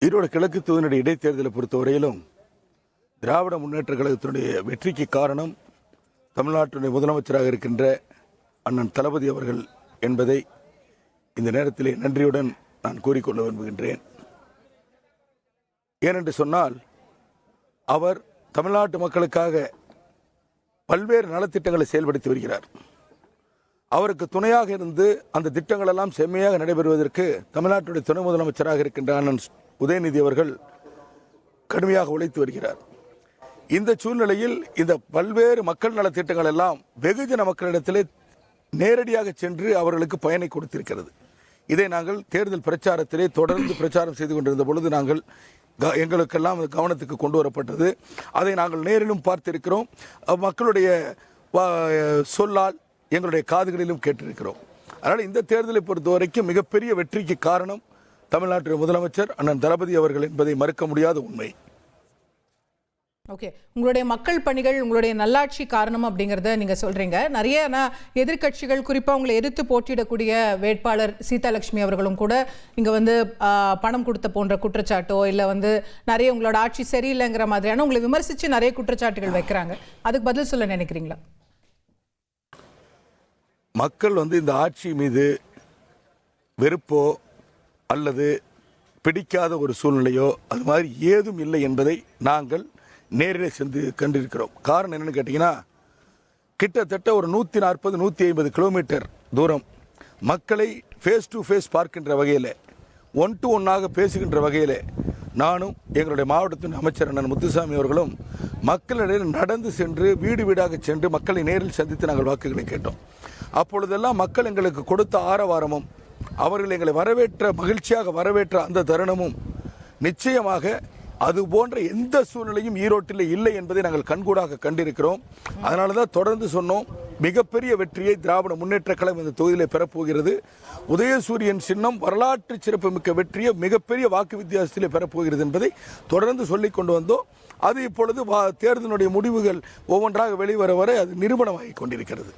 ஈரோடு கிழக்கு தொகுதியினுடைய இடைத்தேர்தலை பொறுத்தவரையிலும் திராவிட முன்னேற்ற கழகத்தினுடைய வெற்றிக்கு காரணம் தமிழ்நாட்டுடைய முதலமைச்சராக இருக்கின்ற அண்ணன் தளபதி அவர்கள் என்பதை இந்த நேரத்திலே நன்றியுடன் நான் கூறிக்கொள்ள விரும்புகின்றேன். ஏனென்று சொன்னால் அவர் தமிழ்நாட்டு மக்களுக்காக பல்வேறு நலத்திட்டங்களை செயல்படுத்தி வருகிறார். அவருக்கு துணையாக இருந்து அந்த திட்டங்கள் எல்லாம் செம்மையாக நடைபெறுவதற்கு தமிழ்நாட்டுடைய துணை முதலமைச்சராக இருக்கின்ற அண்ணன் உதயநிதி அவர்கள் கடுமையாக உழைத்து வருகிறார். இந்த சூழ்நிலையில் இந்த பல்வேறு மக்கள் நலத்திட்டங்கள் எல்லாம் வெகுஜன மக்களிடத்திலே நேரடியாக சென்று அவர்களுக்கு பயனை கொடுத்திருக்கிறது. இதை நாங்கள் தேர்தல் பிரச்சாரத்திலே தொடர்ந்து பிரச்சாரம் செய்து கொண்டிருந்த பொழுது எங்களுக்கெல்லாம் கவனத்துக்கு கொண்டு வரப்பட்டது. அதை நாங்கள் நேரிலும் பார்த்திருக்கிறோம். மக்களுடைய சொல்லால் எங்களுடைய காதுகளிலும் கேட்டிருக்கிறோம். அதனால் இந்த தேர்தலை பொறுத்தவரைக்கும் மிகப்பெரிய வெற்றிக்கு காரணம் தமிழ்நாட்டு முதலமைச்சர் அண்ணன் தளபதி அவர்கள் என்பதை மறுக்க முடியாத உண்மை. ஓகே, உங்களுடைய மக்கள் பணிகள், உங்களுடைய நல்லாட்சி காரணம் அப்படிங்கிறத நீங்கள் சொல்கிறீங்க. நிறைய எதிர்கட்சிகள், குறிப்பாக உங்களை எதிர்த்து போட்டியிடக்கூடிய வேட்பாளர் சீதாலட்சுமி அவர்களும் கூட இங்கே பணம் கொடுத்த போன்ற குற்றச்சாட்டோ இல்லை நிறைய உங்களோட ஆட்சி சரியில்லைங்கிற மாதிரியான உங்களை விமர்சித்து நிறைய குற்றச்சாட்டுகள் வைக்கிறாங்க. அதுக்கு பதில் சொல்ல நினைக்கிறீங்களா? மக்கள் இந்த ஆட்சி மீது வெறுப்போ அல்லது பிடிக்காத ஒரு சூழ்நிலையோ அது மாதிரி ஏதும் இல்லை என்பதை நாங்கள் நேரில் சென்று கண்டிருக்கிறோம். காரணம் என்னன்னு கேட்டீங்கன்னா, கிட்டத்தட்ட ஒரு 140-150 கிலோமீட்டர் தூரம் மக்களை ஃபேஸ் டு ஃபேஸ் பார்க்கின்ற வகையில், ஒன் டு ஒன்னாக பேசுகின்ற வகையில் நானும் எங்களுடைய மாவட்டத்தின் அமைச்சர் அண்ணன் முத்துசாமி அவர்களும் மக்களிடையே நடந்து சென்று வீடு வீடாக சென்று மக்களை நேரில் சந்தித்து நாங்கள் வாக்குகளை கேட்டோம். அப்பொழுதெல்லாம் மக்கள் எங்களுக்கு கொடுத்த ஆரவாரமும் அவர்கள் எங்களை மகிழ்ச்சியாக வரவேற்ற அந்த தருணமும் நிச்சயமாக அது போன்ற எந்த சூழ்நிலையும் ஈரோட்டில் இல்லை என்பதை நாங்கள் கண்கூடாக கண்டிருக்கிறோம். அதனால தான் தொடர்ந்து சொன்னோம், மிகப்பெரிய வெற்றியை திராவிட முன்னேற்ற கழகம் இந்த தொகுதியிலே பெறப்போகிறது. உதயசூரியன் சின்னம் வரலாற்று சிறப்புமிக்க வெற்றியை மிகப்பெரிய வாக்கு வித்தியாசத்திலே பெறப்போகிறது என்பதை தொடர்ந்து சொல்லிக் கொண்டு வந்தோம். அது இப்பொழுது தேர்தலுடைய முடிவுகள் ஒவ்வொன்றாக வெளிவர வரை அது நிரூபணமாகிக் கொண்டிருக்கிறது.